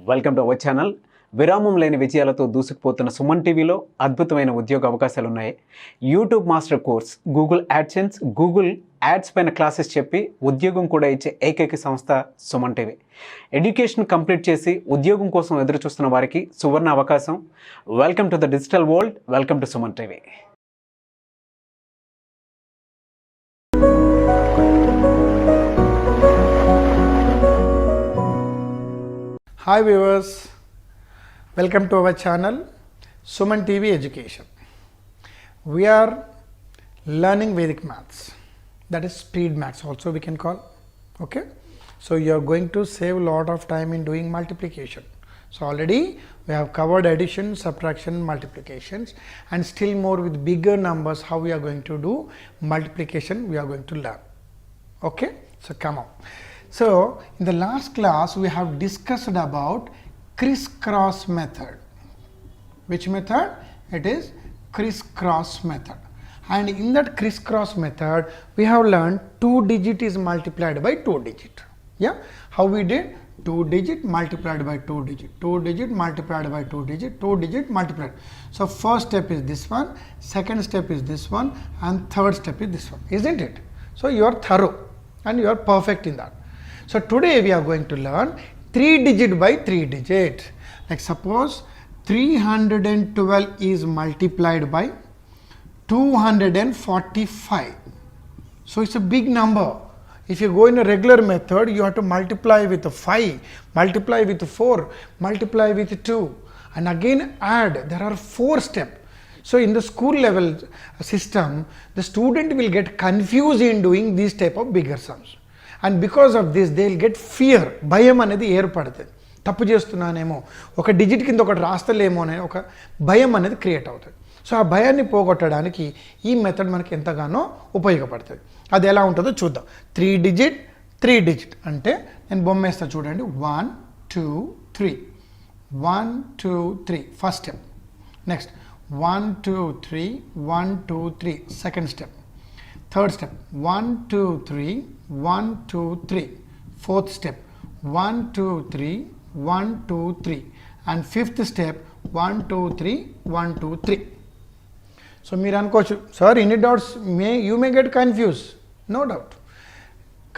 Welcome to our channel. విరామం లేని విజయాలతో దూసుకుపోతున్న సుమన్ టీవీలో అద్భుతమైన ఉద్యోగ అవకాశాలు ఉన్నాయి. YouTube master course, Google AdSense, Google ads పైన క్లాసెస్ చెప్పి ఉద్యోగం కూడా ఇచ్చే ఏకైక సంస్థ సుమన్ టీవీ. ఎడ్యుకేషన్ కంప్లీట్ చేసి ఉద్యోగం కోసం ఎదురు చూస్తున్న వారికి సువర్ణ అవకాశం. Welcome to the digital world. Welcome to Suman TV. Hi viewers, welcome to our channel Suman TV Education. We are learning Vedic maths, that is speed maths also we can call. Okay, so you are going to save a lot of time in doing multiplication. So already we have covered addition, subtraction, multiplications, and still more with bigger numbers how we are going to do multiplication we are going to learn. Okay, so come on. So in the last class we have discussed about crisscross method. Which method? It is crisscross method. And in that crisscross method we have learned 2 digit is multiplied by 2 digit. Yeah, how we did? 2 digit multiplied by 2 digit, 2 digit multiplied by 2 digit, 2 digit multiplied. So first step is this one, second step is this one, and third step is this one, isn't it? So you are thorough and you are perfect in that. So today we are going to learn 3 digit by 3 digit. Like suppose 312 is multiplied by 245. So it's a big number. If you go in a regular method, you have to multiply with a 5, multiply with 4, multiply with 2, and again add. There are 4 steps. So in the school level system, the student will get confused in doing these type of bigger sums. And because of this they will get fear, భయం అనేది ఏర్పడుతుంది. తప్పు చేస్తున్నానేమో, ఒక digit కింద ఒకటి రాస్తలేమో అనే ఒక భయం అనేది క్రియేట్ అవుతుంది. సో ఆ భయాన్ని పోగొట్టడానికి ఈ మెథడ్ మనకి ఎంతగానో ఉపయోగపడుతుంది. అది ఎలా ఉంటుందో చూద్దాం. 3 digit 3 digit అంటే నేను బొమ్మ వేస్తా చూడండి. 1 2 3 1 2 3 first step. Next 1 2 3 1 2 3 second step. Third step 1 2 3 1 2 3. Fourth step 1 2 3 1 2 3, and fifth step 1 2 3 1 2 3. So మీరు అనుకోవచ్చు, సార్ ఇన్ని dots you may get confuse. No doubt,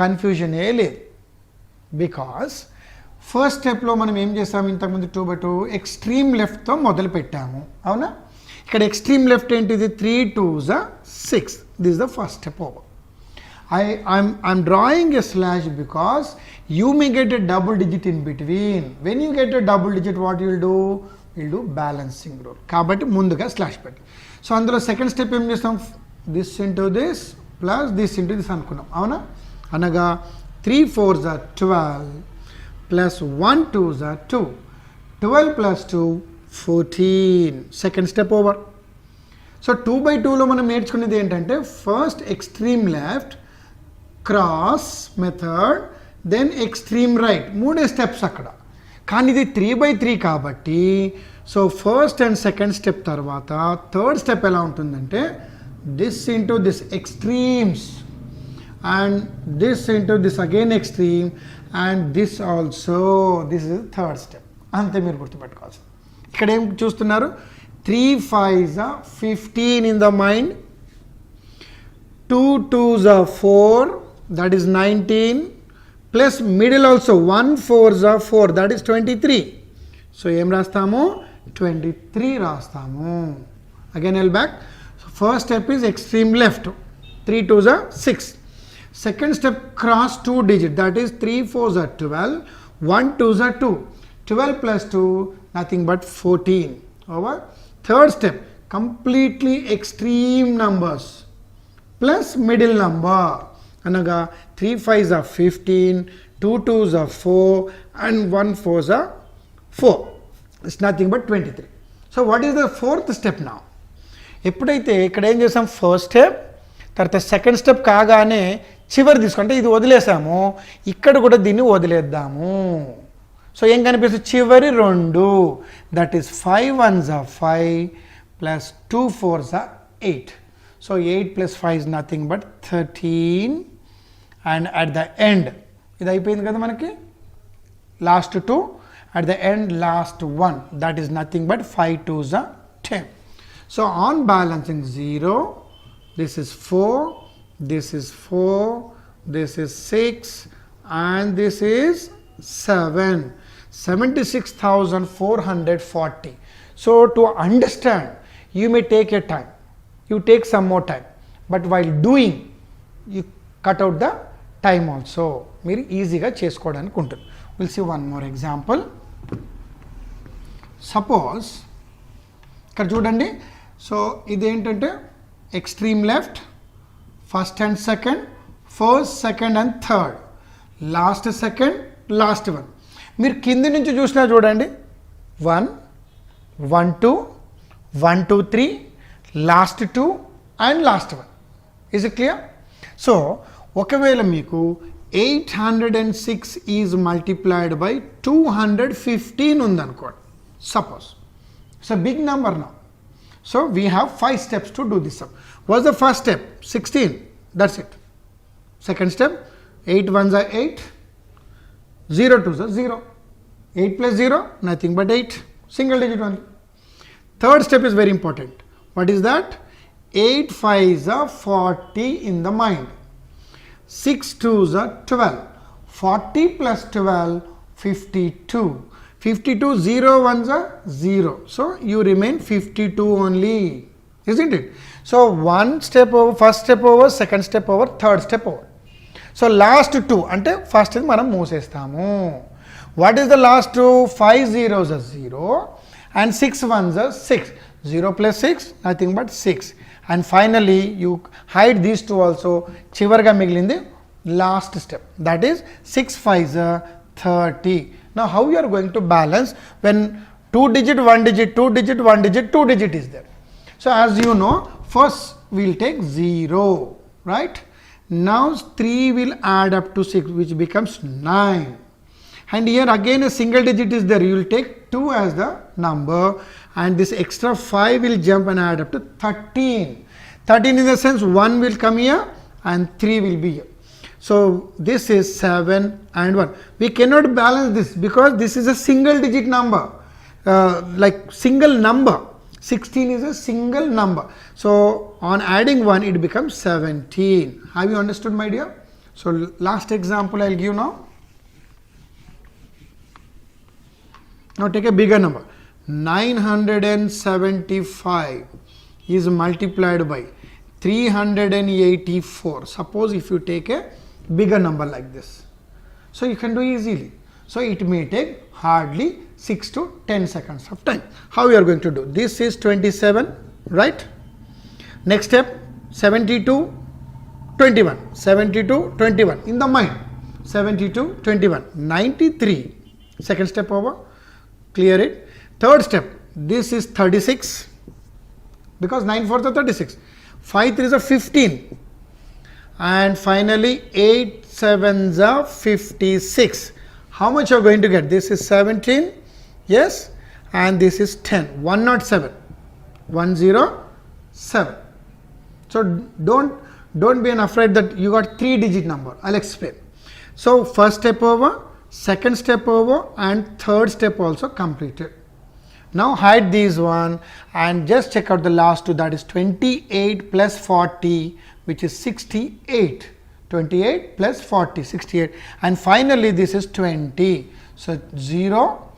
confusion ఏ లేదు. బికాస్ ఫస్ట్ స్టెప్లో మనం ఏం చేస్తాము, ఇంతకుముందు 2 by 2 ఎక్స్ట్రీమ్ లెఫ్ట్తో మొదలు పెట్టాము, అవునా? ఇక్కడ ఎక్స్ట్రీమ్ లెఫ్ట్ ఏంటిది? 3 2s are 6. This is the first step over. I'm drawing a slash because you may get a double digit in between. When you get a double digit, what you will do? We'll do balancing rule. కాబట్టి ముందుగా slash పెట్టి, so అందులో second step ఏం చేస్తాం? This into this plus this into this అనుకున్నాం, అవునా? అనగా 3 4s are 12 plus 1 2s are 2. 12 plus 2 14. Second step over. So 2 by 2లో మనం నేర్చుకునేది ఏంటంటే, first extreme left, cross method, then extreme right, 3 steps అక్కడ. కానీ ఇది 3 by 3 కాబట్టి, so first and second step తర్వాత థర్డ్ స్టెప్ ఎలా ఉంటుందంటే, this into this extremes, and this into this again extreme, and this also, this is third step. అంతే మీరు గుర్తుపెట్టుకోవాల్సింది. ఇక్కడ ఏం చూస్తున్నారు? 3 5s are 15 in the mind, 2 2s are 4, that is 19, plus middle also 1 4s are 4, that is 23. So em rastamu? 23 rastamu. Again I'll back. So first step is extreme left, 3 2s are 6. Second step cross 2 digit, that is 3 4s are 12, 1 2s are 2, 12 plus 2 nothing but 14 over. Third step completely extreme numbers plus middle number, anaga 3 5s are 15, 2 2s are 4, and 1 4s are 4. It's nothing but 23. So what is the fourth step now? ఎప్పుడైతే ఇక్కడ ఏం చేసాం, first step తర్వాత second step కాగానే చివరి తీసుకుంటే ఇది వదిలేసాము, ఇక్కడ కూడా దీన్ని వదిలేద్దాము. సో ఏం కనిపిస్తుంది? చివరి 2, that is 5 1s are 5 plus 2 4s are 8. So 8 plus 5 is nothing but 13, and at the end ఇది అయిపోయింది కదా మనకి, last 2, at the end last 1, that is nothing but 5 2s are 10. So on balancing 0, this is 4, this is 4, this is 6, and this is 7. 76,440. So to understand, you may take a time, you take some more time, but while doing, you cut out the time also. మీరు ఈజీగా చేసుకోవడానికి ఉంటుంది. We'll see one more example. Suppose ఇక్కడ చూడండి, so ఇదేంటంటే extreme left, first and second, first second and third, last second, last one. మీరు కింది నుంచి చూసినా చూడండి, 1 1 2 1 2 3, last 2 and last 1. Is it clear? So ఒకవేళ మీకు 806 ఈజ్ మల్టిప్లైడ్ బై 215 ఉందనుకోండి, suppose it's a big number now. So we have 5 steps to do this sum. What's the first step? 16, that's it. Second step, 8 1s are 8, 0 2s are 0, 8 plus 0, nothing but 8, single digit only. Third step is very important. What is that? 8 5s are 40 in the mind, 6 2s are 12, 40 plus 12, 52. 52, 0 1s are 0. So you remain 52 only, isn't it? So one step over, first step over, second step over, third step over. So last 2 అంటే first మనం మూసేస్తాము. What is the last 2? 5 zeros are 0 and 6 1s are 6. 0 plus 6, nothing but 6. And finally you hide these 2 also. చివరిగా మిగిలింది last step, that is 6 5s are 30. Now how you are going to balance when 2 digit, 1 digit, 2 digit, 1 digit, 2 digit is there? So as you know, first we will take 0, right? Now 3 will add up to 6, which becomes 9. And here again a single digit is there, you will take 2 as the number, and this extra 5 will jump and add up to 13. 13 in the sense 1 will come here and 3 will be here. So this is 7 and 1. We cannot balance this because this is a single digit number, like single number. 16 is a single number. So on adding 1 it becomes 17. Have you understood, my dear? So last example I will give now. Now take a bigger number. 975 is multiplied by 384. Suppose if you take a bigger number like this, so you can do easily. So it may take hardly 6 to 10 seconds of time. How you are going to do? This is 27, right? Next step, 72 21, 72 21 in the mind, 72 21, 93. Second step over, clear it. Third step, this is 36 because 9 4s are 36, 5 3s are 15, and finally 8 7s are 56. How much you are going to get? This is 17, yes, and this is 10, 107, 107. So don't be afraid that you got 3 digit number. I'll explain. So first step over, second step over, and third step also completed. Now hide these one and just check out the last 2, that is 28 plus 40, which is 68. 28 plus 40, 68, and finally this is 20. So 0,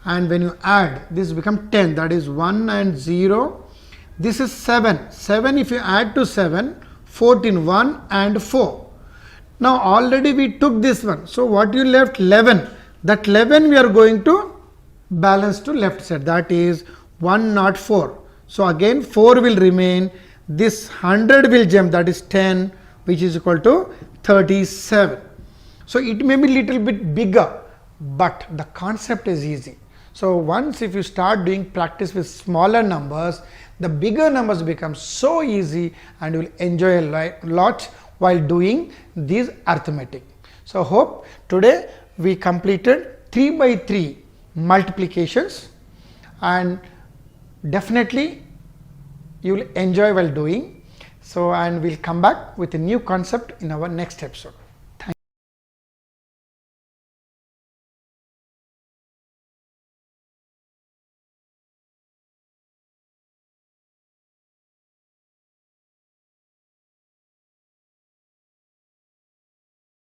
and when you add this become 10, that is 1 and 0. This is 7, 7 if you add to 7, 14, 1 and 4. Now already we took this one, so what you left? 11. That 11 we are going to balance to left side, that is 104. So again 4 will remain, this 100 will jump, that is 10, which is equal to 37. So it may be little bit bigger, but the concept is easy. So once if you start doing practice with smaller numbers, the bigger numbers become so easy and you will enjoy a lot while doing these arithmetic. So hope today we completed 3 by 3 multiplications, and definitely you will enjoy while doing. So and we'll come back with a new concept in our next episode.